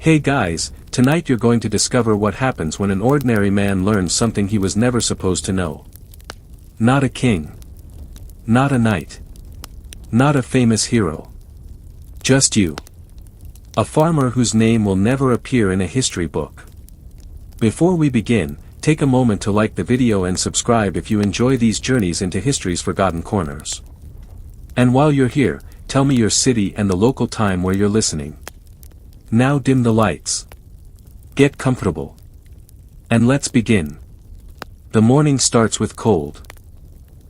Hey guys, tonight you're going to discover what happens when an ordinary man learns something he was never supposed to know. Not a king. Not a knight. Not a famous hero. Just you. A farmer whose name will never appear in a history book. Before we begin, take a moment to like the video and subscribe if you enjoy these journeys into history's forgotten corners. And while you're here, tell me your city and the local time where you're listening. Now dim the lights. Get comfortable. And let's begin. The morning starts with cold.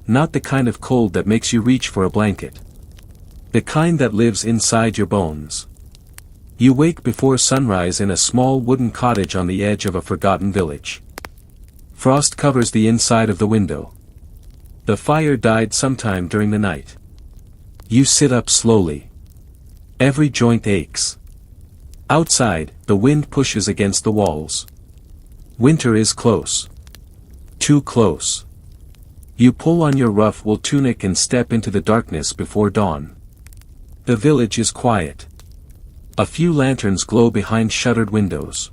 Not the kind of cold that makes you reach for a blanket. The kind that lives inside your bones. You wake before sunrise in a small wooden cottage on the edge of a forgotten village. Frost covers the inside of the window. The fire died sometime during the night. You sit up slowly. Every joint aches. Outside, the wind pushes against the walls. Winter is close. Too close. You pull on your rough wool tunic and step into the darkness before dawn. The village is quiet. A few lanterns glow behind shuttered windows.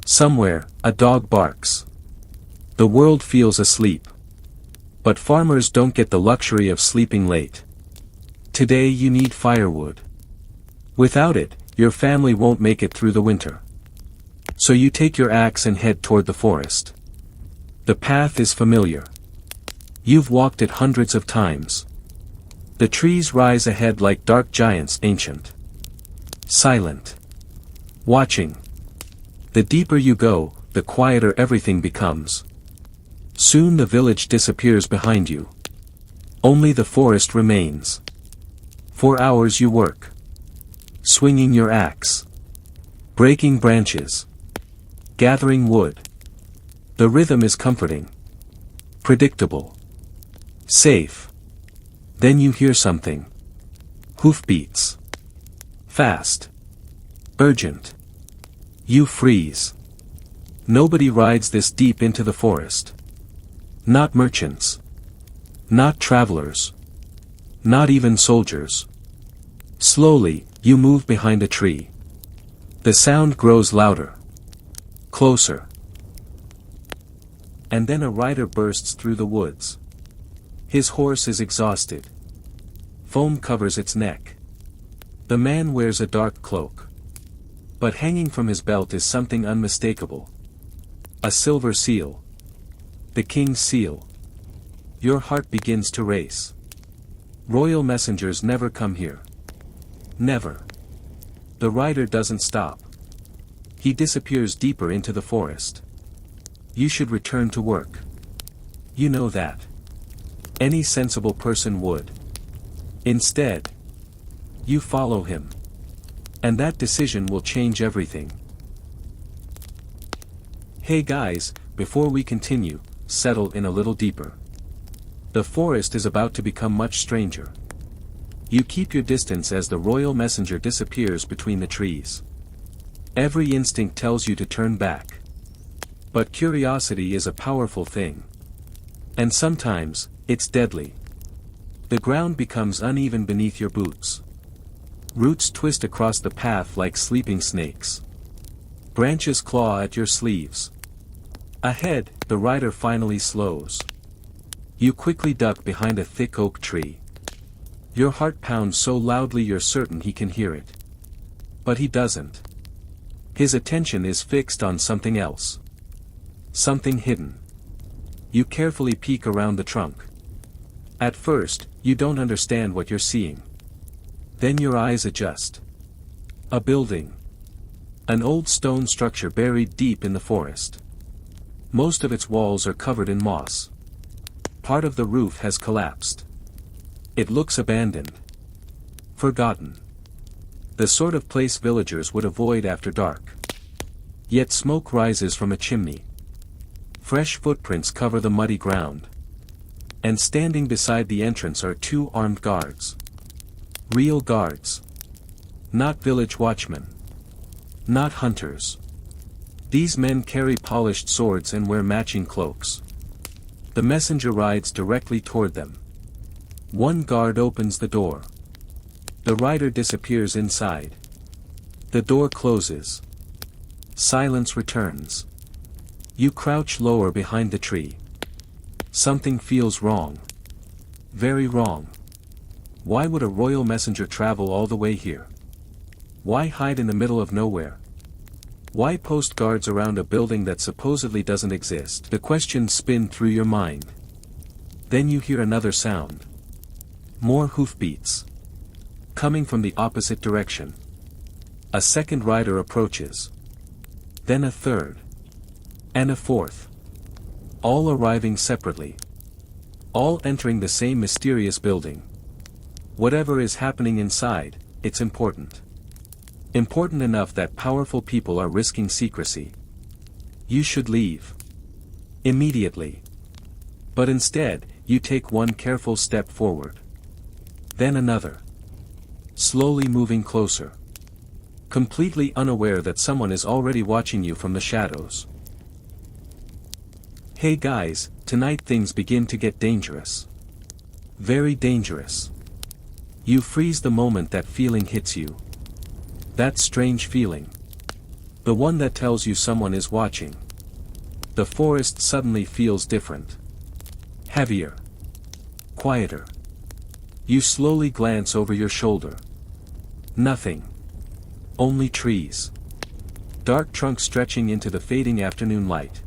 Somewhere, a dog barks. The world feels asleep. But farmers don't get the luxury of sleeping late. Today you need firewood. Without it, your family won't make it through the winter. So you take your axe and head toward the forest. The path is familiar. You've walked it hundreds of times. The trees rise ahead like dark giants, ancient. Silent. Watching. The deeper you go, the quieter everything becomes. Soon the village disappears behind you. Only the forest remains. For hours you work. Swinging your axe. Breaking branches. Gathering wood. The rhythm is comforting. Predictable. Safe. Then you hear something. Hoofbeats. Fast. Urgent. You freeze. Nobody rides this deep into the forest. Not merchants. Not travelers. Not even soldiers. Slowly, you move behind a tree. The sound grows louder. Closer. And then a rider bursts through the woods. His horse is exhausted. Foam covers its neck. The man wears a dark cloak. But hanging from his belt is something unmistakable. A silver seal. The king's seal. Your heart begins to race. Royal messengers never come here. Never. The rider doesn't stop. He disappears deeper into the forest. You should return to work. You know that. Any sensible person would. Instead, you follow him. And that decision will change everything. Hey guys, before we continue, settle in a little deeper. The forest is about to become much stranger. You keep your distance as the royal messenger disappears between the trees. Every instinct tells you to turn back. But curiosity is a powerful thing. And sometimes, it's deadly. The ground becomes uneven beneath your boots. Roots twist across the path like sleeping snakes. Branches claw at your sleeves. Ahead, the rider finally slows. You quickly duck behind a thick oak tree. Your heart pounds so loudly you're certain he can hear it. But he doesn't. His attention is fixed on something else. Something hidden. You carefully peek around the trunk. At first, you don't understand what you're seeing. Then your eyes adjust. A building. An old stone structure buried deep in the forest. Most of its walls are covered in moss. Part of the roof has collapsed. It looks abandoned. Forgotten. The sort of place villagers would avoid after dark. Yet smoke rises from a chimney. Fresh footprints cover the muddy ground. And standing beside the entrance are two armed guards. Real guards. Not village watchmen. Not hunters. These men carry polished swords and wear matching cloaks. The messenger rides directly toward them. One guard opens the door. The rider disappears inside. The door closes. Silence returns. You crouch lower behind the tree. Something feels wrong. Very wrong. Why would a royal messenger travel all the way here? Why hide in the middle of nowhere? Why post guards around a building that supposedly doesn't exist? The questions spin through your mind. Then you hear another sound. More hoofbeats. Coming from the opposite direction. A second rider approaches. Then a third. And a fourth. All arriving separately. All entering the same mysterious building. Whatever is happening inside, it's important. Important enough that powerful people are risking secrecy. You should leave. Immediately. But instead, you take one careful step forward. Then another. Slowly moving closer. Completely unaware that someone is already watching you from the shadows. Hey guys, tonight things begin to get dangerous. Very dangerous. You freeze the moment that feeling hits you. That strange feeling. The one that tells you someone is watching. The forest suddenly feels different. Heavier. Quieter. You slowly glance over your shoulder. Nothing. Only trees. Dark trunks stretching into the fading afternoon light.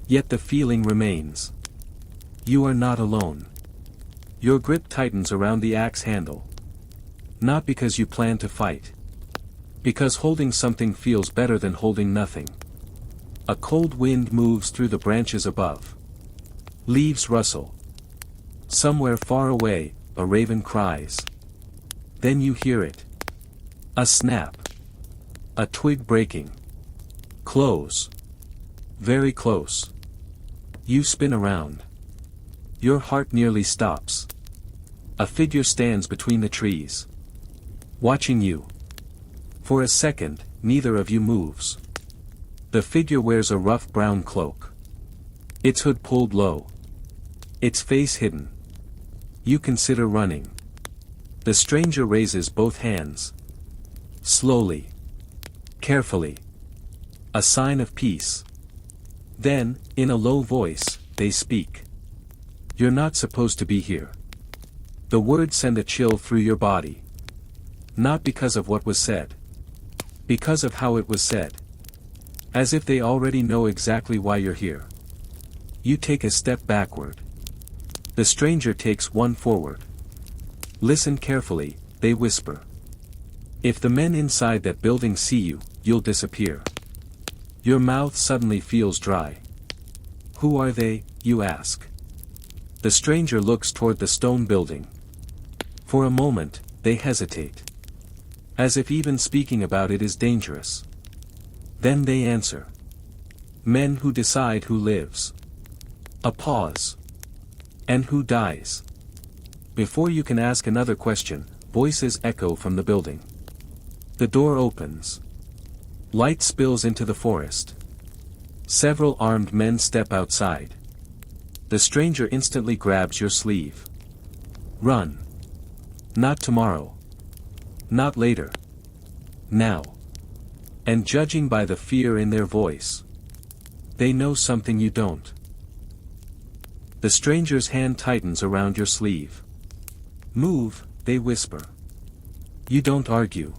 Yet the feeling remains. You are not alone. Your grip tightens around the axe handle. Not because you plan to fight. Because holding something feels better than holding nothing. A cold wind moves through the branches above. Leaves rustle. Somewhere far away, a raven cries. Then you hear it. A snap. A twig breaking. Close. Very close. You spin around. Your heart nearly stops. A figure stands between the trees. Watching you. For a second, neither of you moves. The figure wears a rough brown cloak. Its hood pulled low. Its face hidden. You consider running. The stranger raises both hands. Slowly. Carefully. A sign of peace. Then, in a low voice, they speak. You're not supposed to be here. The words send a chill through your body. Not because of what was said. Because of how it was said. As if they already know exactly why you're here. You take a step backward. The stranger takes one forward. Listen carefully, they whisper. If the men inside that building see you, you'll disappear. Your mouth suddenly feels dry. Who are they, you ask? The stranger looks toward the stone building. For a moment, they hesitate. As if even speaking about it is dangerous. Then they answer. Men who decide who lives. A pause. And who dies. Before you can ask another question, voices echo from the building. The door opens. Light spills into the forest. Several armed men step outside. The stranger instantly grabs your sleeve. Run. Not tomorrow. Not later. Now. And judging by the fear in their voice, they know something you don't. The stranger's hand tightens around your sleeve. Move, they whisper. You don't argue.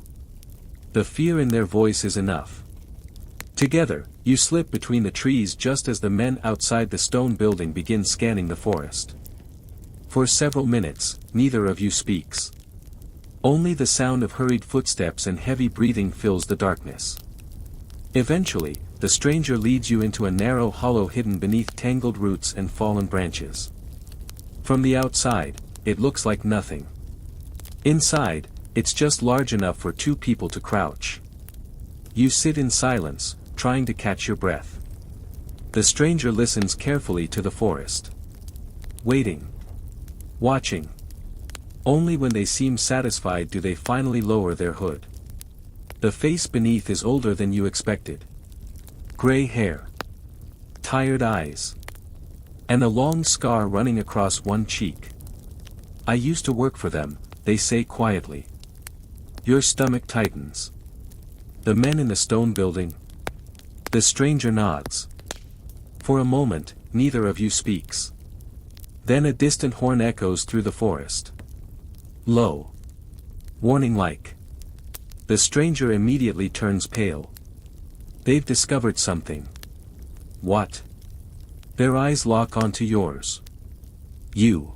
The fear in their voice is enough. Together, you slip between the trees just as the men outside the stone building begin scanning the forest. For several minutes, neither of you speaks. Only the sound of hurried footsteps and heavy breathing fills the darkness. Eventually, the stranger leads you into a narrow hollow hidden beneath tangled roots and fallen branches. From the outside, it looks like nothing. Inside, it's just large enough for two people to crouch. You sit in silence, trying to catch your breath. The stranger listens carefully to the forest. Waiting. Watching. Only when they seem satisfied do they finally lower their hood. The face beneath is older than you expected. Gray hair. Tired eyes. And a long scar running across one cheek. I used to work for them, they say quietly. Your stomach tightens. The men in the stone building. The stranger nods. For a moment, neither of you speaks. Then a distant horn echoes through the forest. Low. Warning-like. The stranger immediately turns pale. They've discovered something. What? Their eyes lock onto yours. You.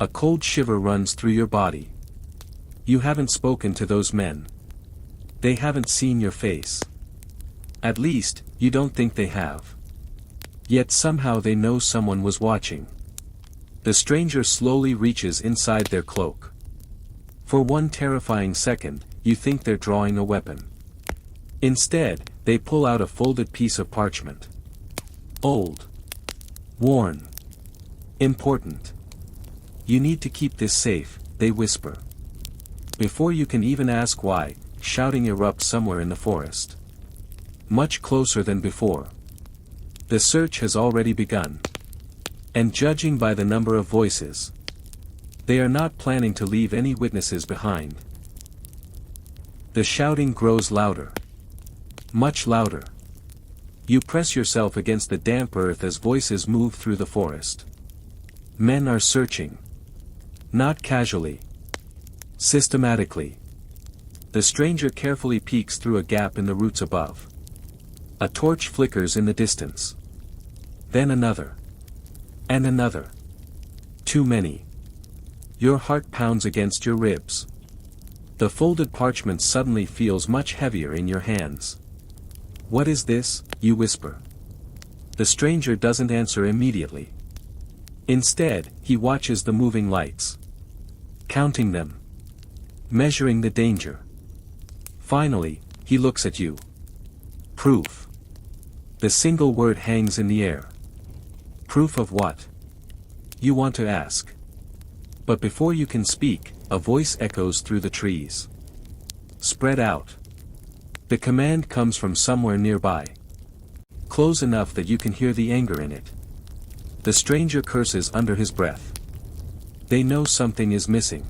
A cold shiver runs through your body. You haven't spoken to those men. They haven't seen your face. At least, you don't think they have. Yet somehow they know someone was watching. The stranger slowly reaches inside their cloak. For one terrifying second, you think they're drawing a weapon. Instead, they pull out a folded piece of parchment. Old. Worn. Important. You need to keep this safe, they whisper. Before you can even ask why, shouting erupts somewhere in the forest. Much closer than before. The search has already begun. And judging by the number of voices, they are not planning to leave any witnesses behind. The shouting grows louder. Much louder. You press yourself against the damp earth as voices move through the forest. Men are searching. Not casually. Systematically. The stranger carefully peeks through a gap in the roots above. A torch flickers in the distance. Then another. And another. Too many. Your heart pounds against your ribs. The folded parchment suddenly feels much heavier in your hands. What is this? You whisper. The stranger doesn't answer immediately. Instead, he watches the moving lights. Counting them. Measuring the danger. Finally, he looks at you. Proof. The single word hangs in the air. Proof of what? You want to ask. But before you can speak, a voice echoes through the trees. Spread out. The command comes from somewhere nearby. Close enough that you can hear the anger in it. The stranger curses under his breath. They know something is missing.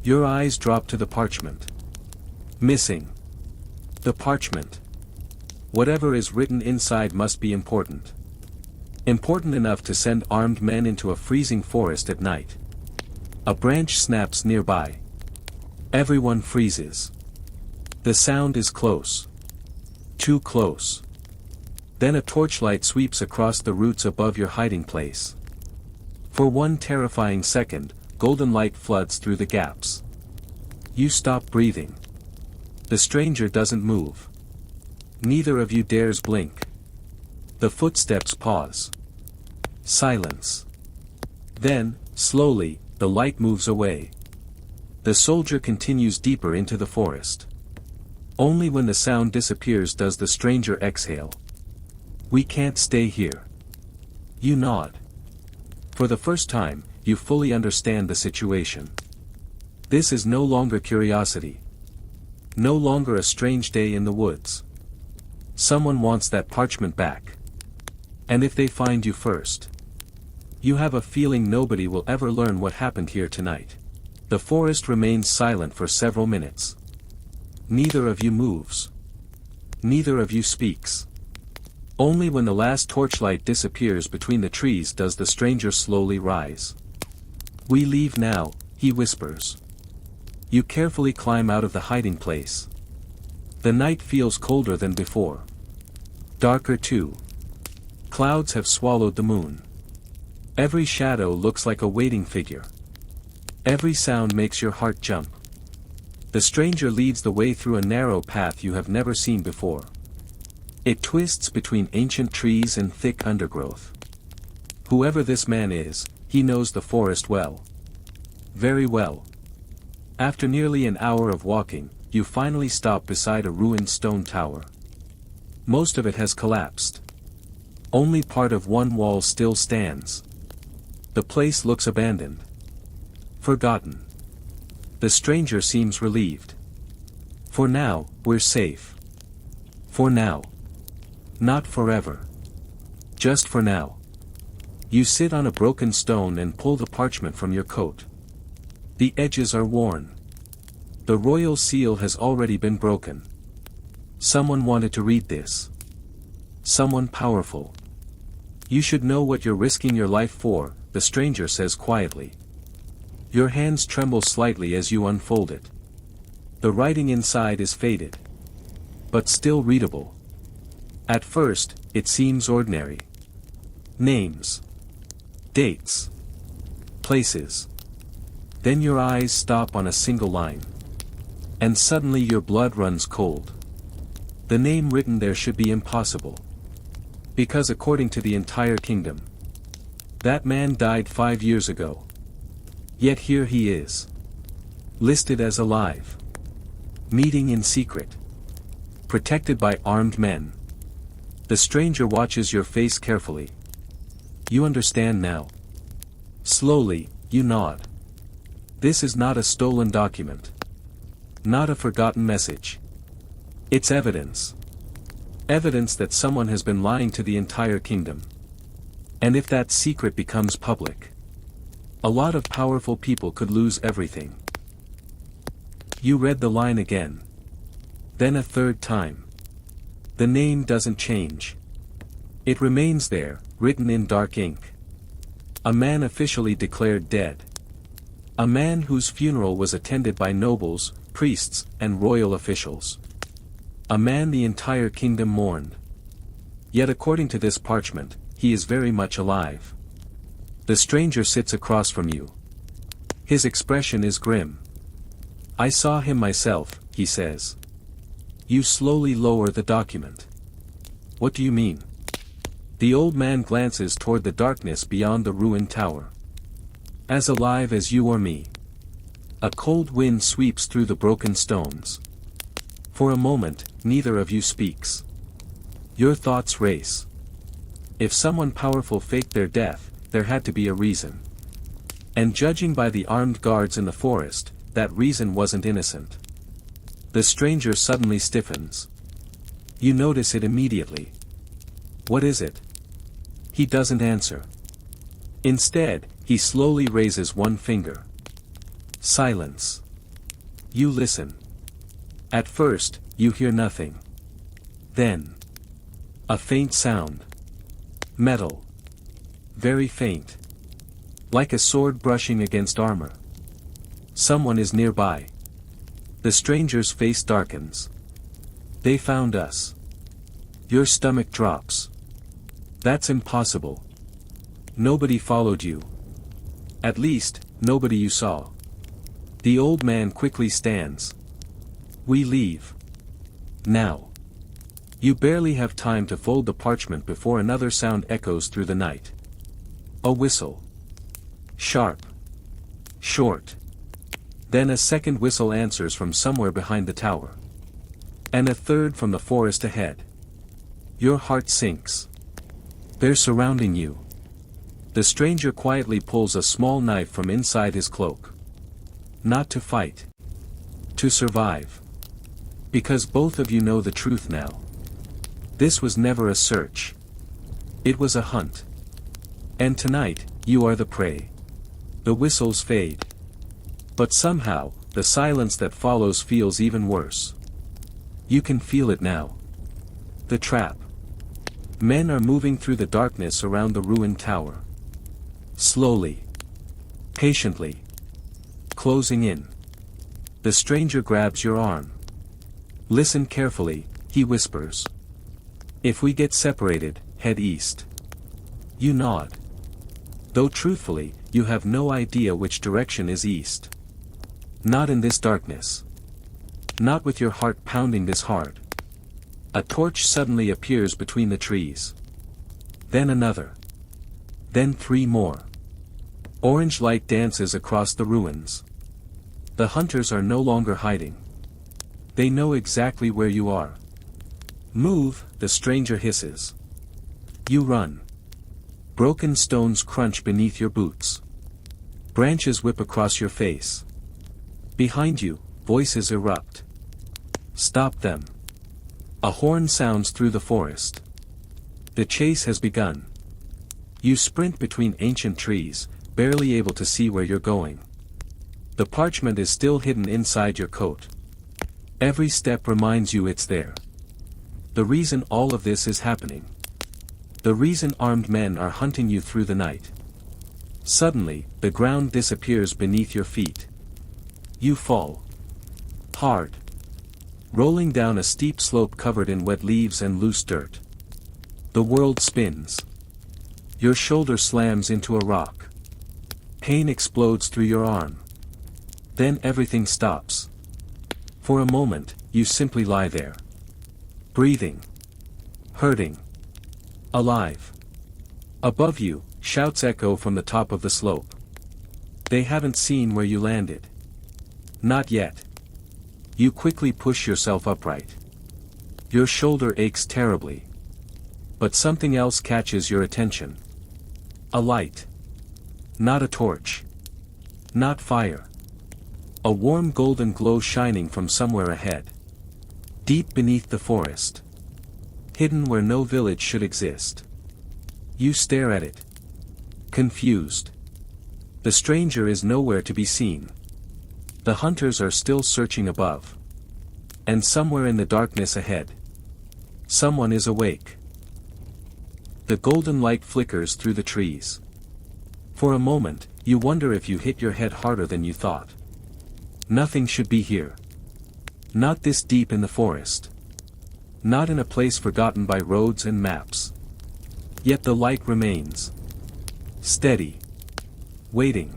Your eyes drop to the parchment. Missing. The parchment. Whatever is written inside must be important. Important enough to send armed men into a freezing forest at night. A branch snaps nearby. Everyone freezes. The sound is close. Too close. Then a torchlight sweeps across the roots above your hiding place. For one terrifying second, golden light floods through the gaps. You stop breathing. The stranger doesn't move. Neither of you dares blink. The footsteps pause. Silence. Then, slowly, the light moves away. The soldier continues deeper into the forest. Only when the sound disappears does the stranger exhale. We can't stay here. You nod. For the first time, you fully understand the situation. This is no longer curiosity. No longer a strange day in the woods. Someone wants that parchment back. And if they find you first, you have a feeling nobody will ever learn what happened here tonight. The forest remains silent for several minutes. Neither of you moves. Neither of you speaks. Only when the last torchlight disappears between the trees does the stranger slowly rise. We leave now, he whispers. You carefully climb out of the hiding place. The night feels colder than before. Darker too. Clouds have swallowed the moon. Every shadow looks like a waiting figure. Every sound makes your heart jump. The stranger leads the way through a narrow path you have never seen before. It twists between ancient trees and thick undergrowth. Whoever this man is, he knows the forest well. Very well. After nearly an hour of walking, you finally stop beside a ruined stone tower. Most of it has collapsed. Only part of one wall still stands. The place looks abandoned. Forgotten. The stranger seems relieved. For now, we're safe. For now. Not forever. Just for now. You sit on a broken stone and pull the parchment from your coat. The edges are worn. The royal seal has already been broken. Someone wanted to read this. Someone powerful. You should know what you're risking your life for, the stranger says quietly. Your hands tremble slightly as you unfold it. The writing inside is faded, but still readable. At first, it seems ordinary. Names. Dates. Places. Then your eyes stop on a single line. And suddenly your blood runs cold. The name written there should be impossible. Because according to the entire kingdom, that man died 5 years ago. Yet here he is. Listed as alive. Meeting in secret. Protected by armed men. The stranger watches your face carefully. You understand now. Slowly, you nod. This is not a stolen document. Not a forgotten message. It's evidence. Evidence that someone has been lying to the entire kingdom. And if that secret becomes public, a lot of powerful people could lose everything. You read the line again. Then a third time. The name doesn't change. It remains there, written in dark ink. A man officially declared dead. A man whose funeral was attended by nobles, priests, and royal officials. A man the entire kingdom mourned. Yet according to this parchment, he is very much alive. The stranger sits across from you. His expression is grim. I saw him myself, he says. You slowly lower the document. What do you mean? The old man glances toward the darkness beyond the ruined tower. As alive as you or me. A cold wind sweeps through the broken stones. For a moment, neither of you speaks. Your thoughts race. If someone powerful faked their death, there had to be a reason. And judging by the armed guards in the forest, that reason wasn't innocent. The stranger suddenly stiffens. You notice it immediately. What is it? He doesn't answer. Instead, he slowly raises one finger. Silence. You listen. At first, you hear nothing. Then, a faint sound. Metal. Very faint. Like a sword brushing against armor. Someone is nearby. The stranger's face darkens. They found us. Your stomach drops. That's impossible. Nobody followed you. At least, nobody you saw. The old man quickly stands. We leave. Now. You barely have time to fold the parchment before another sound echoes through the night. A whistle. Sharp. Short. Then a second whistle answers from somewhere behind the tower. And a third from the forest ahead. Your heart sinks. They're surrounding you. The stranger quietly pulls a small knife from inside his cloak. Not to fight. To survive. Because both of you know the truth now. This was never a search. It was a hunt. And tonight, you are the prey. The whistles fade. But somehow, the silence that follows feels even worse. You can feel it now. The trap. Men are moving through the darkness around the ruined tower. Slowly. Patiently. Closing in. The stranger grabs your arm. Listen carefully, he whispers. If we get separated, head east. You nod. Though truthfully, you have no idea which direction is east. Not in this darkness. Not with your heart pounding this hard. A torch suddenly appears between the trees. Then another. Then 3 more. Orange light dances across the ruins. The hunters are no longer hiding. They know exactly where you are. Move, the stranger hisses. You run. Broken stones crunch beneath your boots. Branches whip across your face. Behind you, voices erupt. Stop them. A horn sounds through the forest. The chase has begun. You sprint between ancient trees, barely able to see where you're going. The parchment is still hidden inside your coat. Every step reminds you it's there. The reason all of this is happening. The reason armed men are hunting you through the night. Suddenly, the ground disappears beneath your feet. You fall. Hard. Rolling down a steep slope covered in wet leaves and loose dirt. The world spins. Your shoulder slams into a rock. Pain explodes through your arm. Then everything stops. For a moment, you simply lie there. Breathing. Hurting. Alive. Above you, shouts echo from the top of the slope. They haven't seen where you landed. Not yet. You quickly push yourself upright. Your shoulder aches terribly. But something else catches your attention. A light. Not a torch. Not fire. A warm golden glow shining from somewhere ahead. Deep beneath the forest. Hidden where no village should exist. You stare at it. Confused. The stranger is nowhere to be seen. The hunters are still searching above. And somewhere in the darkness ahead, someone is awake. The golden light flickers through the trees. For a moment, you wonder if you hit your head harder than you thought. Nothing should be here. Not this deep in the forest. Not in a place forgotten by roads and maps. Yet the light remains. Steady. Waiting.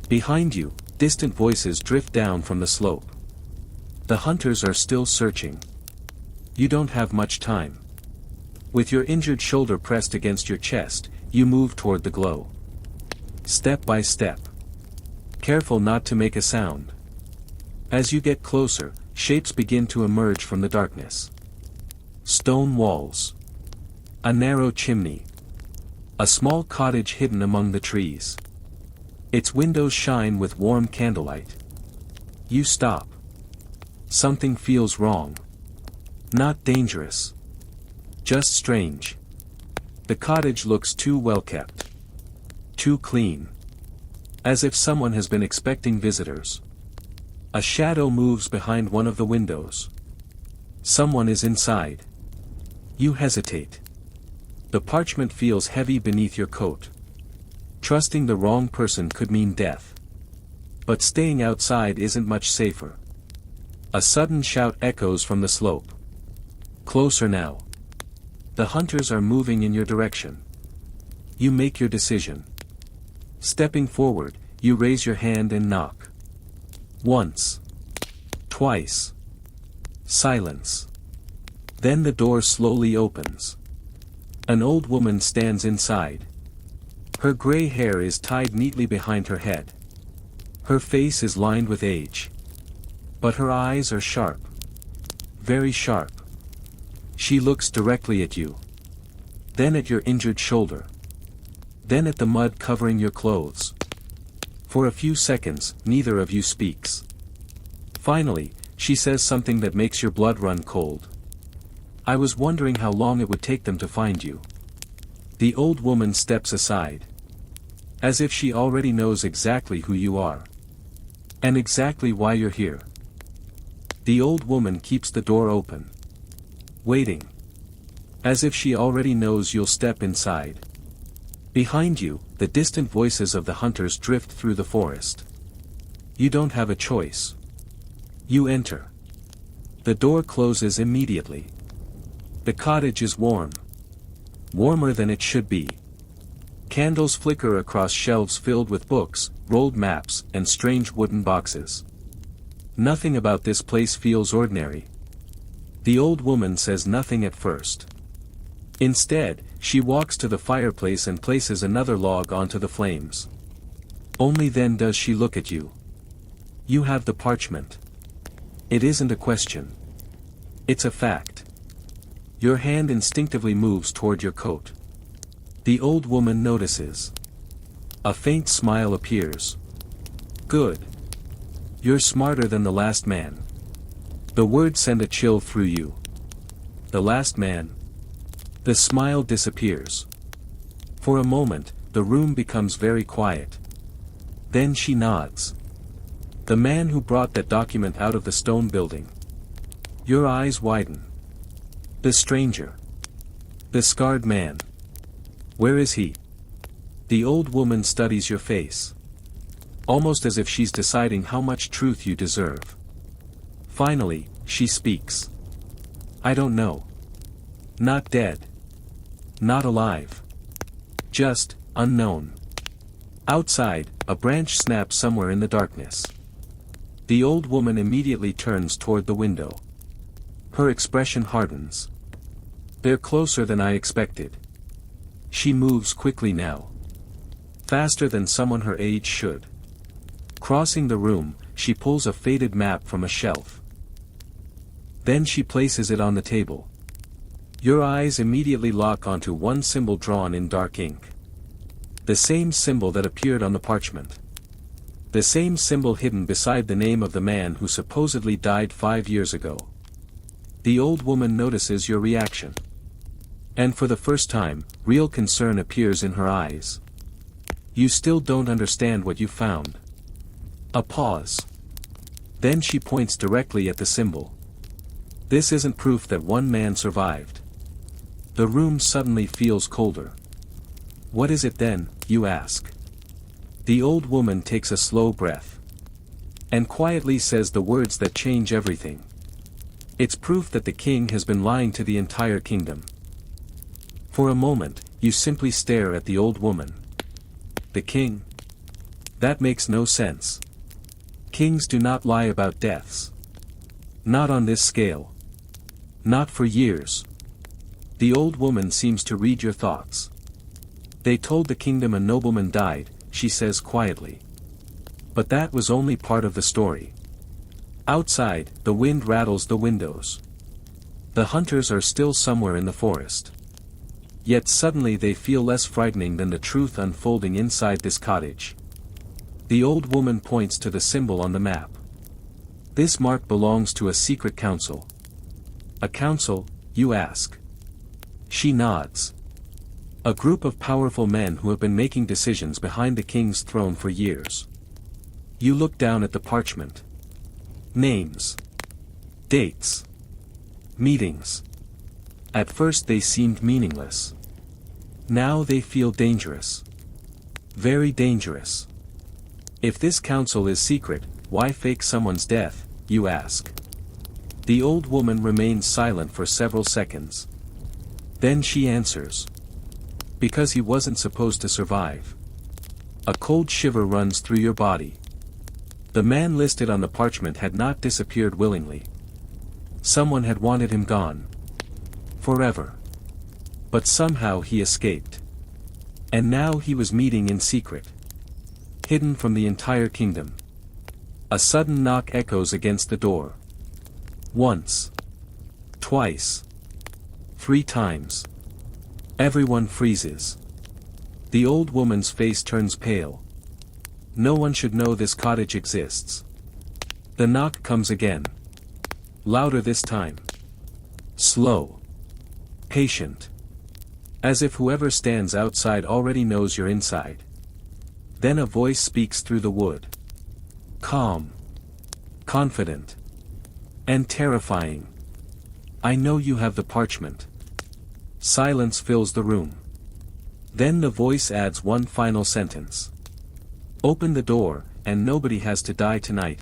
Behind you, distant voices drift down from the slope. The hunters are still searching. You don't have much time. With your injured shoulder pressed against your chest, you move toward the glow. Step by step. Careful not to make a sound. As you get closer, shapes begin to emerge from the darkness. Stone walls. A narrow chimney. A small cottage hidden among the trees. Its windows shine with warm candlelight. You stop. Something feels wrong. Not dangerous. Just strange. The cottage looks too well kept. Too clean. As if someone has been expecting visitors. A shadow moves behind one of the windows. Someone is inside. You hesitate. The parchment feels heavy beneath your coat. Trusting the wrong person could mean death. But staying outside isn't much safer. A sudden shout echoes from the slope. Closer now. The hunters are moving in your direction. You make your decision. Stepping forward, you raise your hand and knock. Once. Twice. Silence. Then the door slowly opens. An old woman stands inside. Her gray hair is tied neatly behind her head. Her face is lined with age. But her eyes are sharp. Very sharp. She looks directly at you. Then at your injured shoulder. Then at the mud covering your clothes. For a few seconds, neither of you speaks. Finally, she says something that makes your blood run cold. I was wondering how long it would take them to find you. The old woman steps aside. As if she already knows exactly who you are. And exactly why you're here. The old woman keeps the door open. Waiting. As if she already knows you'll step inside. Behind you, the distant voices of the hunters drift through the forest. You don't have a choice. You enter. The door closes immediately. The cottage is warm. Warmer than it should be. Candles flicker across shelves filled with books, rolled maps, and strange wooden boxes. Nothing about this place feels ordinary. The old woman says nothing at first. Instead, she walks to the fireplace and places another log onto the flames. Only then does she look at you. You have the parchment. It isn't a question. It's a fact. Your hand instinctively moves toward your coat. The old woman notices. A faint smile appears. Good. You're smarter than the last man. The words send a chill through you. The last man. The smile disappears. For a moment, the room becomes very quiet. Then she nods. The man who brought that document out of the stone building. Your eyes widen. The stranger. The scarred man. Where is he? The old woman studies your face. Almost as if she's deciding how much truth you deserve. Finally, she speaks. I don't know. Not dead. Not alive. Just, unknown. Outside, a branch snaps somewhere in the darkness. The old woman immediately turns toward the window. Her expression hardens. They're closer than I expected. She moves quickly now. Faster than someone her age should. Crossing the room, she pulls a faded map from a shelf. Then she places it on the table. Your eyes immediately lock onto one symbol drawn in dark ink. The same symbol that appeared on the parchment. The same symbol hidden beside the name of the man who supposedly died 5 years ago. The old woman notices your reaction. And for the first time, real concern appears in her eyes. You still don't understand what you found. A pause. Then she points directly at the symbol. This isn't proof that one man survived. The room suddenly feels colder. What is it then, you ask? The old woman takes a slow breath. And quietly says the words that change everything. It's proof that the king has been lying to the entire kingdom. For a moment, you simply stare at the old woman. The king? That makes no sense. Kings do not lie about deaths. Not on this scale. Not for years. The old woman seems to read your thoughts. They told the kingdom a nobleman died, she says quietly. But that was only part of the story. Outside, the wind rattles the windows. The hunters are still somewhere in the forest. Yet suddenly they feel less frightening than the truth unfolding inside this cottage. The old woman points to the symbol on the map. This mark belongs to a secret council. A council, you ask? She nods. A group of powerful men who have been making decisions behind the king's throne for years. You look down at the parchment. Names. Dates. Meetings. At first they seemed meaningless. Now they feel dangerous. Very dangerous. If this council is secret, why fake someone's death, you ask? The old woman remains silent for several seconds. Then she answers. Because he wasn't supposed to survive. A cold shiver runs through your body. The man listed on the parchment had not disappeared willingly. Someone had wanted him gone. Forever. But somehow he escaped. And now he was meeting in secret. Hidden from the entire kingdom. A sudden knock echoes against the door. Once. Twice. 3 times. Everyone freezes. The old woman's face turns pale. No one should know this cottage exists. The knock comes again. Louder this time. Slow. Patient. As if whoever stands outside already knows you're inside. Then a voice speaks through the wood. Calm. Confident. And terrifying. I know you have the parchment. Silence fills the room. Then the voice adds one final sentence. Open the door, and nobody has to die tonight, .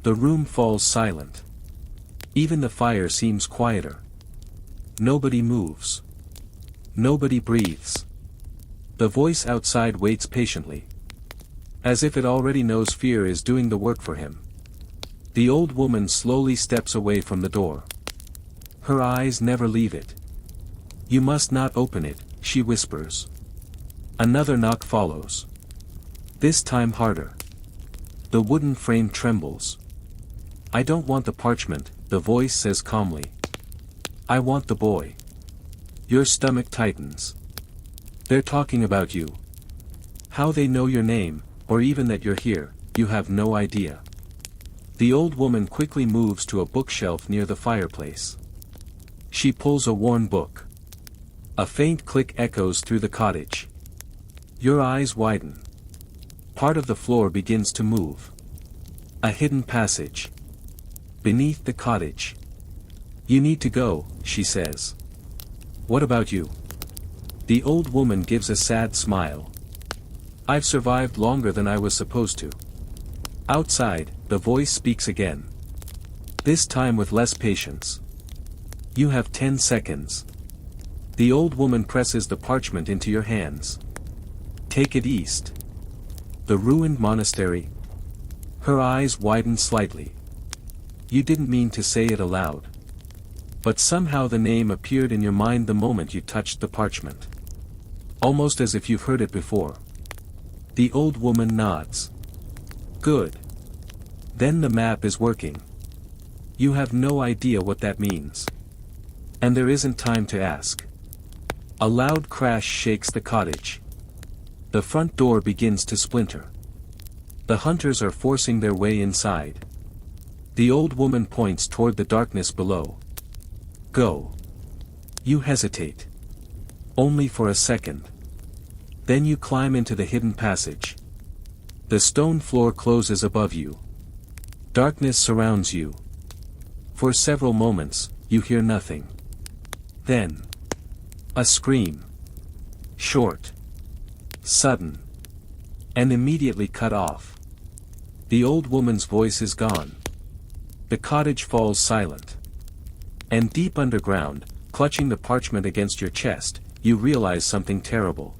The room falls silent. Even the fire seems quieter. Nobody moves. Nobody breathes. The voice outside waits patiently. As if it already knows fear is doing the work for him. The old woman slowly steps away from the door. Her eyes never leave it. You must not open it, she whispers. Another knock follows. This time harder. The wooden frame trembles. I don't want the parchment, the voice says calmly. I want the boy. Your stomach tightens. They're talking about you. How they know your name, or even that you're here, you have no idea. The old woman quickly moves to a bookshelf near the fireplace. She pulls a worn book. A faint click echoes through the cottage. Your eyes widen. Part of the floor begins to move. A hidden passage. Beneath the cottage. You need to go, she says. What about you? The old woman gives a sad smile. I've survived longer than I was supposed to. Outside, the voice speaks again. This time with less patience. You have 10 seconds. The old woman presses the parchment into your hands. Take it east. The ruined monastery. Her eyes widen slightly. You didn't mean to say it aloud. But somehow the name appeared in your mind the moment you touched the parchment. Almost as if you've heard it before. The old woman nods. Good. Then the map is working. You have no idea what that means. And there isn't time to ask. A loud crash shakes the cottage. The front door begins to splinter. The hunters are forcing their way inside. The old woman points toward the darkness below. Go. You hesitate. Only for a second. Then you climb into the hidden passage. The stone floor closes above you. Darkness surrounds you. For several moments, you hear nothing. Then, a scream. Short. Sudden. And immediately cut off. The old woman's voice is gone. The cottage falls silent. And deep underground, clutching the parchment against your chest, you realize something terrible.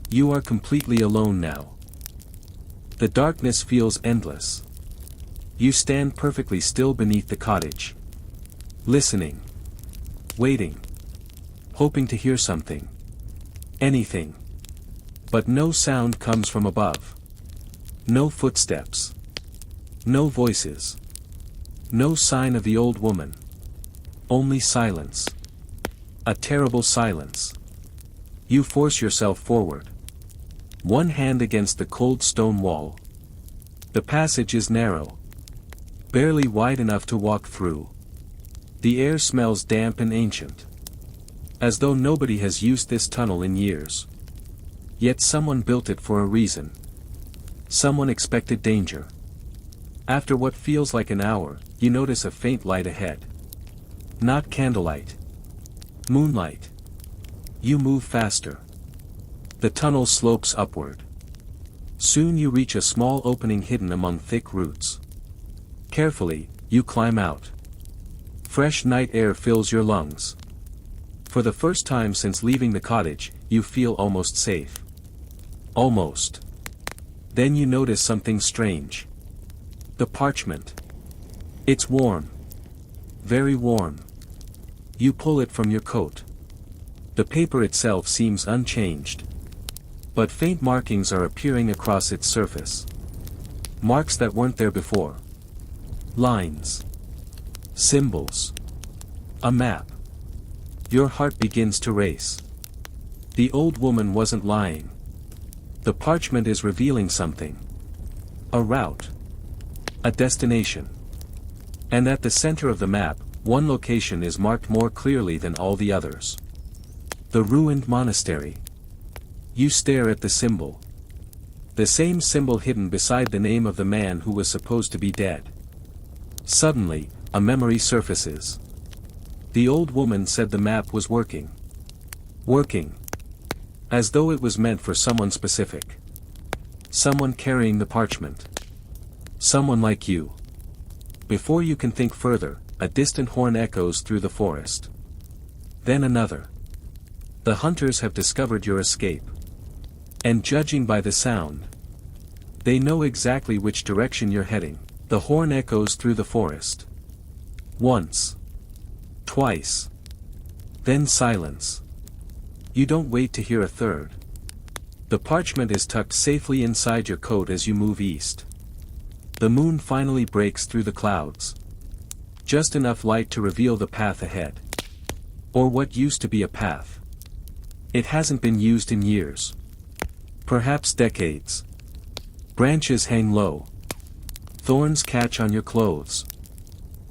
You are completely alone now. The darkness feels endless. You stand perfectly still beneath the cottage. Listening. Waiting. Hoping to hear something. Anything. But no sound comes from above. No footsteps. No voices. No sign of the old woman. Only silence. A terrible silence. You force yourself forward. One hand against the cold stone wall. The passage is narrow. Barely wide enough to walk through. The air smells damp and ancient. As though nobody has used this tunnel in years. Yet someone built it for a reason. Someone expected danger. After what feels like an hour, you notice a faint light ahead. Not candlelight. Moonlight. You move faster. The tunnel slopes upward. Soon you reach a small opening hidden among thick roots. Carefully, you climb out. Fresh night air fills your lungs. For the first time since leaving the cottage, you feel almost safe. Almost. Then you notice something strange. The parchment. It's warm. Very warm. You pull it from your coat. The paper itself seems unchanged. But faint markings are appearing across its surface. Marks that weren't there before. Lines. Symbols. A map. Your heart begins to race. The old woman wasn't lying. The parchment is revealing something. A route. A destination. And at the center of the map, one location is marked more clearly than all the others. The ruined monastery. You stare at the symbol. The same symbol hidden beside the name of the man who was supposed to be dead. Suddenly, a memory surfaces. The old woman said the map was working. Working. As though it was meant for someone specific. Someone carrying the parchment. Someone like you. Before you can think further, a distant horn echoes through the forest. Then another. The hunters have discovered your escape. And judging by the sound, they know exactly which direction you're heading. The horn echoes through the forest. Once. Twice. Then silence. You don't wait to hear a third. The parchment is tucked safely inside your coat as you move east. The moon finally breaks through the clouds. Just enough light to reveal the path ahead. Or what used to be a path. It hasn't been used in years. Perhaps decades. Branches hang low. Thorns catch on your clothes.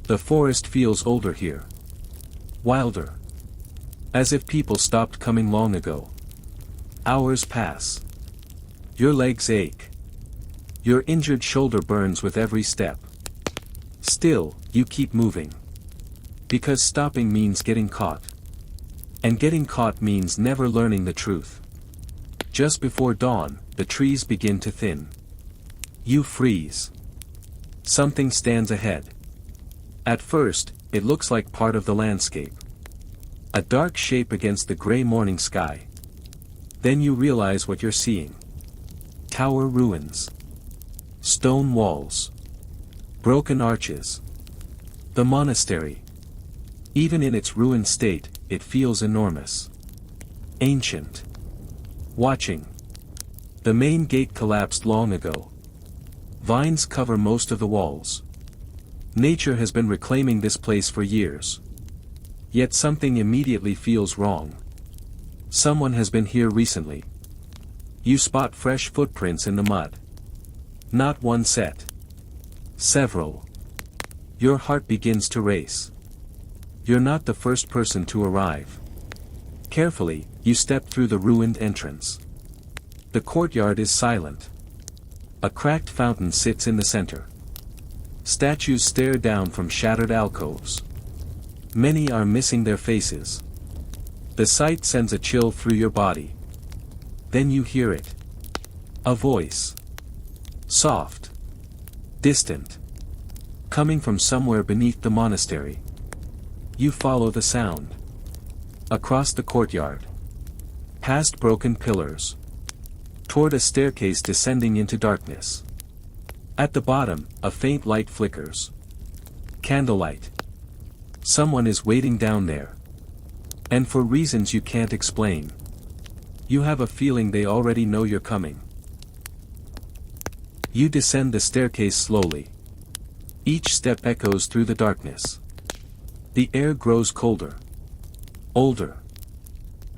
The forest feels older here. Wilder. As if people stopped coming long ago. Hours pass. Your legs ache. Your injured shoulder burns with every step. Still, you keep moving. Because stopping means getting caught. And getting caught means never learning the truth. Just before dawn, the trees begin to thin. You freeze. Something stands ahead. At first, it looks like part of the landscape. A dark shape against the gray morning sky. Then you realize what you're seeing. Tower ruins. Stone walls. Broken arches. The monastery. Even in its ruined state, it feels enormous. Ancient. Watching. The main gate collapsed long ago. Vines cover most of the walls. Nature has been reclaiming this place for years. Yet something immediately feels wrong. Someone has been here recently. You spot fresh footprints in the mud. Not one set. Several. Your heart begins to race. You're not the first person to arrive. Carefully, you step through the ruined entrance. The courtyard is silent. A cracked fountain sits in the center. Statues stare down from shattered alcoves. Many are missing their faces. The sight sends a chill through your body. Then you hear it. A voice. Soft. Distant. Coming from somewhere beneath the monastery. You follow the sound. Across the courtyard. Past broken pillars. Toward a staircase descending into darkness. At the bottom, a faint light flickers. Candlelight. Someone is waiting down there. And for reasons you can't explain. You have a feeling they already know you're coming. You descend the staircase slowly. Each step echoes through the darkness. The air grows colder. Older.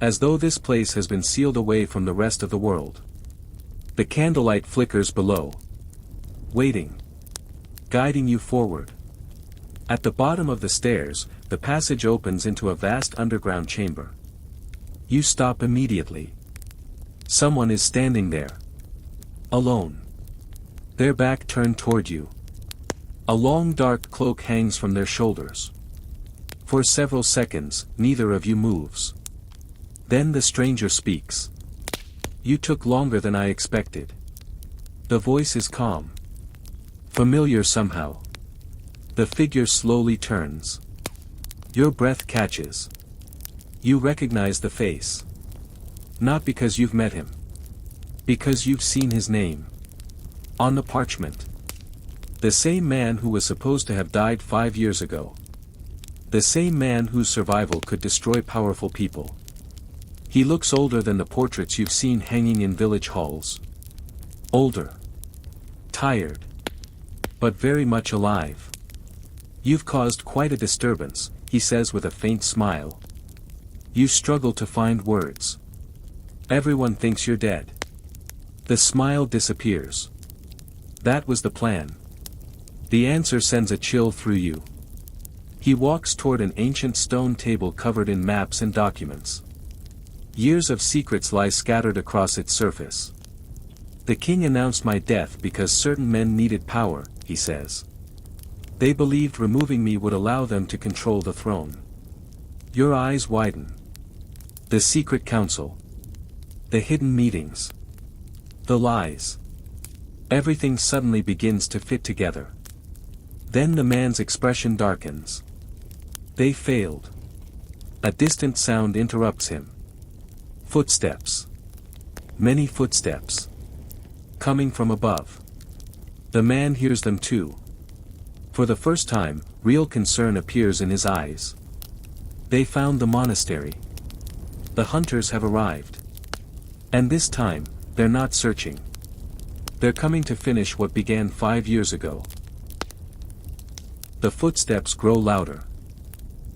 As though this place has been sealed away from the rest of the world. The candlelight flickers below. Waiting. Guiding you forward. At the bottom of the stairs, the passage opens into a vast underground chamber. You stop immediately. Someone is standing there. Alone. Their back turned toward you. A long dark cloak hangs from their shoulders. For several seconds, neither of you moves. Then the stranger speaks. You took longer than I expected. The voice is calm. Familiar somehow. The figure slowly turns. Your breath catches. You recognize the face. Not because you've met him. Because you've seen his name. On the parchment. The same man who was supposed to have died 5 years ago. The same man whose survival could destroy powerful people. He looks older than the portraits you've seen hanging in village halls. Older. Tired. But very much alive. You've caused quite a disturbance, he says with a faint smile. You struggle to find words. Everyone thinks you're dead. The smile disappears. That was the plan. The answer sends a chill through you. He walks toward an ancient stone table covered in maps and documents. Years of secrets lie scattered across its surface. The king announced my death because certain men needed power, he says. They believed removing me would allow them to control the throne. Your eyes widen. The secret council. The hidden meetings. The lies. Everything suddenly begins to fit together. Then the man's expression darkens. They failed. A distant sound interrupts him. Footsteps. Many footsteps. Coming from above. The man hears them too. For the first time, real concern appears in his eyes. They found the monastery. The hunters have arrived. And this time, they're not searching. They're coming to finish what began 5 years ago. The footsteps grow louder.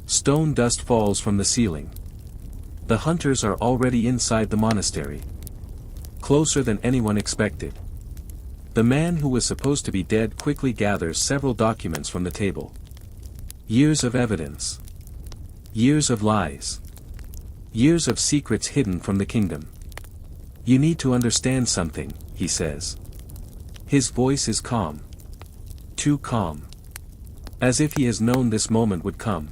Stone dust falls from the ceiling. The hunters are already inside the monastery. Closer than anyone expected. The man who was supposed to be dead quickly gathers several documents from the table. Years of evidence. Years of lies. Years of secrets hidden from the kingdom. You need to understand something, he says. His voice is calm. Too calm. As if he has known this moment would come.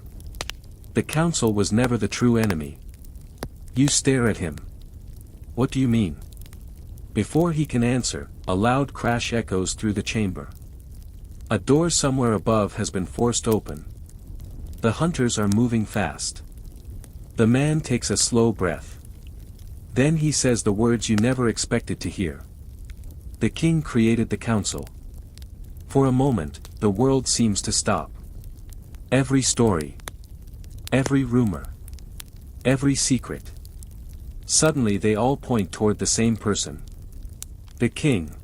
The council was never the true enemy. You stare at him. What do you mean? Before he can answer, a loud crash echoes through the chamber. A door somewhere above has been forced open. The hunters are moving fast. The man takes a slow breath. Then he says the words you never expected to hear. The king created the council. For a moment, the world seems to stop. Every story. Every rumor. Every secret. Suddenly they all point toward the same person. The king.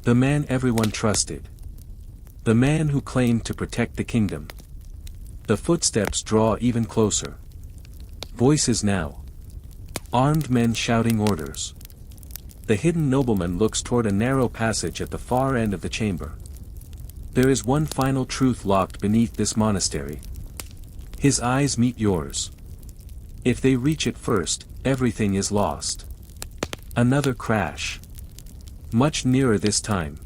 The man everyone trusted. The man who claimed to protect the kingdom. The footsteps draw even closer. Voices now. Armed men shouting orders. The hidden nobleman looks toward a narrow passage at the far end of the chamber. There is one final truth locked beneath this monastery. His eyes meet yours. If they reach it first, everything is lost. Another crash. Much nearer this time.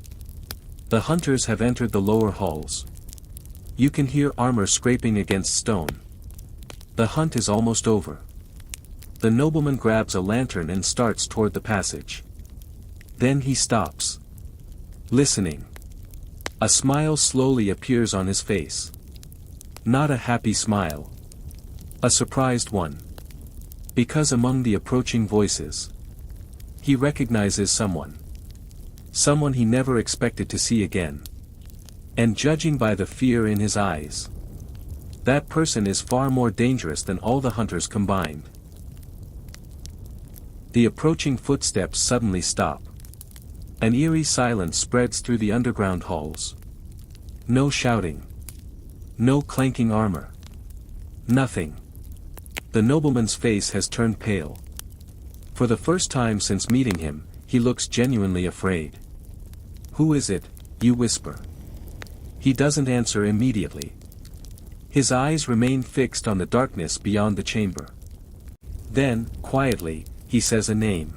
The hunters have entered the lower halls. You can hear armor scraping against stone. The hunt is almost over. The nobleman grabs a lantern and starts toward the passage. Then he stops. Listening. A smile slowly appears on his face. Not a happy smile. A surprised one. Because among the approaching voices, he recognizes someone. Someone he never expected to see again. And judging by the fear in his eyes, that person is far more dangerous than all the hunters combined. The approaching footsteps suddenly stop. An eerie silence spreads through the underground halls. No shouting. No clanking armor. Nothing. The nobleman's face has turned pale. For the first time since meeting him, he looks genuinely afraid. Who is it? You whisper. He doesn't answer immediately. His eyes remain fixed on the darkness beyond the chamber. Then, quietly, he says a name.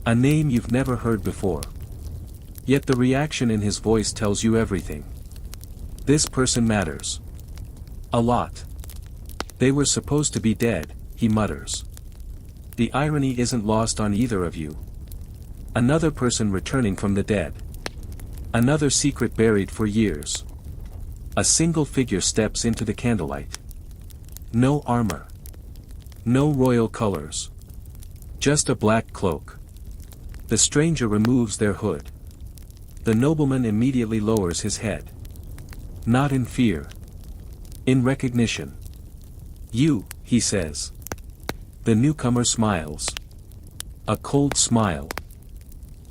A name you've never heard before. Yet the reaction in his voice tells you everything. This person matters. A lot. They were supposed to be dead, he mutters. The irony isn't lost on either of you. Another person returning from the dead. Another secret buried for years. A single figure steps into the candlelight. No armor. No royal colors. Just a black cloak. The stranger removes their hood. The nobleman immediately lowers his head. Not in fear. In recognition. You, he says. The newcomer smiles. A cold smile.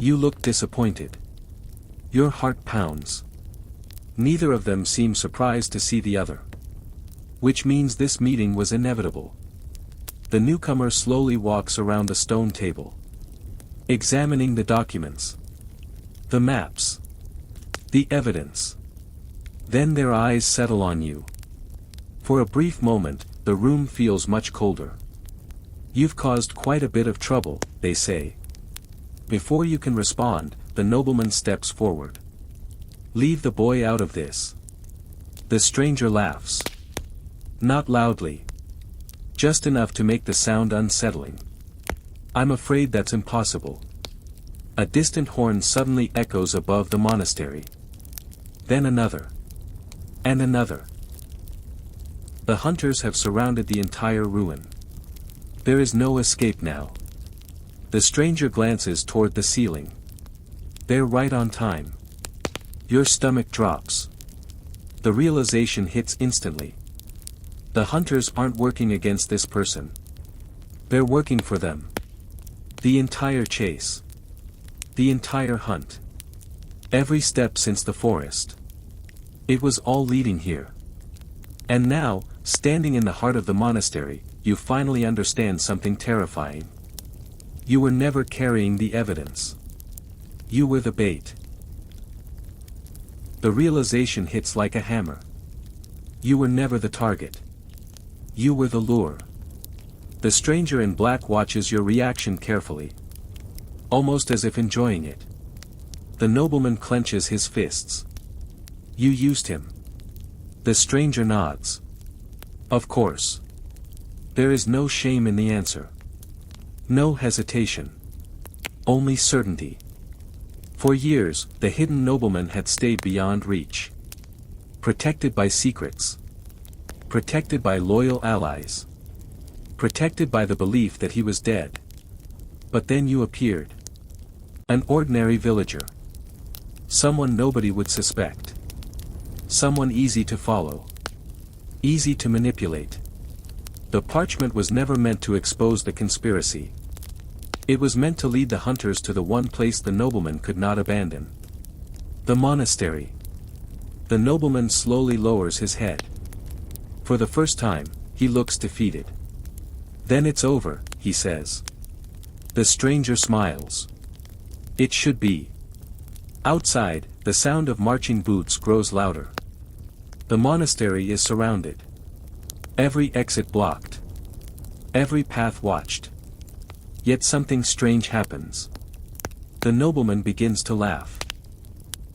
You look disappointed. Your heart pounds. Neither of them seem surprised to see the other. Which means this meeting was inevitable. The newcomer slowly walks around the stone table. Examining the documents. The maps. The evidence. Then their eyes settle on you. For a brief moment, the room feels much colder. You've caused quite a bit of trouble, they say. Before you can respond, the nobleman steps forward. Leave the boy out of this. The stranger laughs. Not loudly. Just enough to make the sound unsettling. I'm afraid that's impossible. A distant horn suddenly echoes above the monastery. Then another. And another. The hunters have surrounded the entire ruin. There is no escape now. The stranger glances toward the ceiling. They're right on time. Your stomach drops. The realization hits instantly. The hunters aren't working against this person. They're working for them. The entire chase. The entire hunt. Every step since the forest. It was all leading here. And now, standing in the heart of the monastery, you finally understand something terrifying. You were never carrying the evidence. You were the bait. The realization hits like a hammer. You were never the target. You were the lure. The stranger in black watches your reaction carefully. Almost as if enjoying it. The nobleman clenches his fists. You used him. The stranger nods. Of course. There is no shame in the answer. No hesitation. Only certainty. For years, the hidden nobleman had stayed beyond reach. Protected by secrets. Protected by loyal allies. Protected by the belief that he was dead. But then you appeared. An ordinary villager. Someone nobody would suspect. Someone easy to follow. Easy to manipulate. The parchment was never meant to expose the conspiracy. It was meant to lead the hunters to the one place the nobleman could not abandon. The monastery. The nobleman slowly lowers his head. For the first time, he looks defeated. Then it's over, he says. The stranger smiles. It should be. Outside, the sound of marching boots grows louder. The monastery is surrounded. Every exit blocked. Every path watched. Yet something strange happens. The nobleman begins to laugh.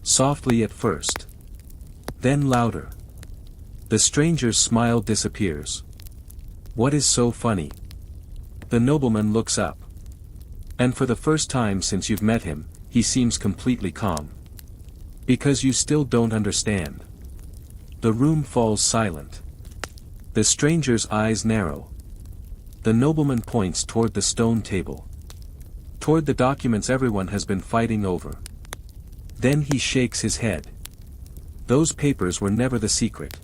Softly at first. Then louder. The stranger's smile disappears. What is so funny? The nobleman looks up. And for the first time since you've met him, he seems completely calm. Because you still don't understand. The room falls silent. The stranger's eyes narrow. The nobleman points toward the stone table. Toward the documents everyone has been fighting over. Then he shakes his head. Those papers were never the secret.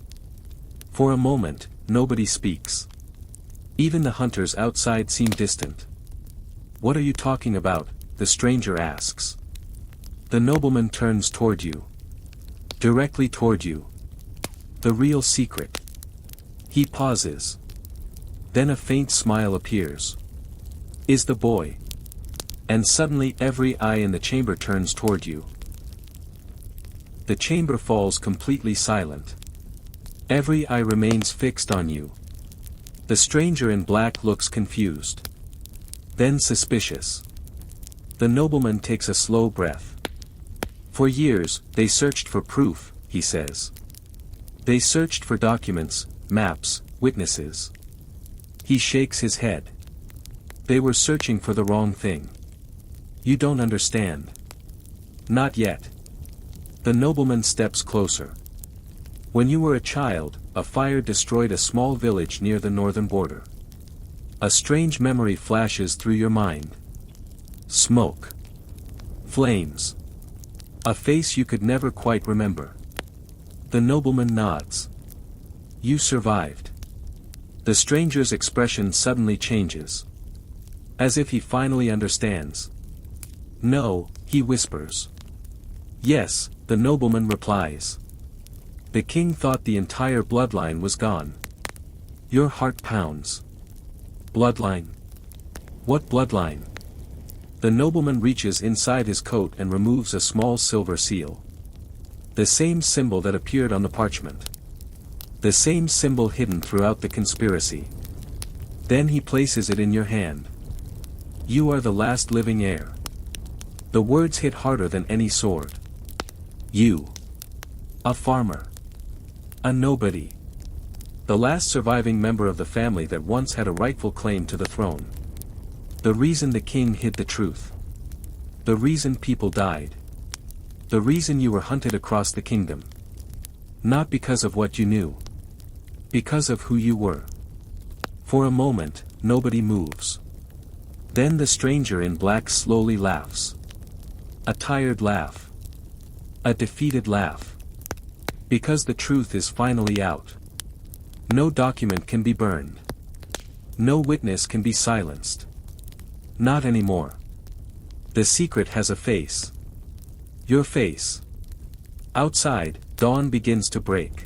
For a moment, nobody speaks. Even the hunters outside seem distant. What are you talking about? The stranger asks. The nobleman turns toward you. Directly toward you. The real secret. He pauses. Then a faint smile appears. Is the boy. And suddenly every eye in the chamber turns toward you. The chamber falls completely silent. Every eye remains fixed on you. The stranger in black looks confused. Then suspicious. The nobleman takes a slow breath. For years, they searched for proof, he says. They searched for documents, maps, witnesses. He shakes his head. They were searching for the wrong thing. You don't understand. Not yet. The nobleman steps closer. When you were a child, a fire destroyed a small village near the northern border. A strange memory flashes through your mind. Smoke. Flames. A face you could never quite remember. The nobleman nods. You survived. The stranger's expression suddenly changes. As if he finally understands. No, he whispers. Yes, the nobleman replies. The king thought the entire bloodline was gone. Your heart pounds. Bloodline? What bloodline? The nobleman reaches inside his coat and removes a small silver seal. The same symbol that appeared on the parchment. The same symbol hidden throughout the conspiracy. Then he places it in your hand. You are the last living heir. The words hit harder than any sword. You. A farmer. A nobody. The last surviving member of the family that once had a rightful claim to the throne. The reason the king hid the truth. The reason people died. The reason you were hunted across the kingdom. Not because of what you knew. Because of who you were. For a moment, nobody moves. Then the stranger in black slowly laughs. A tired laugh. A defeated laugh. Because the truth is finally out. No document can be burned. No witness can be silenced. Not anymore. The secret has a face. Your face. Outside, dawn begins to break.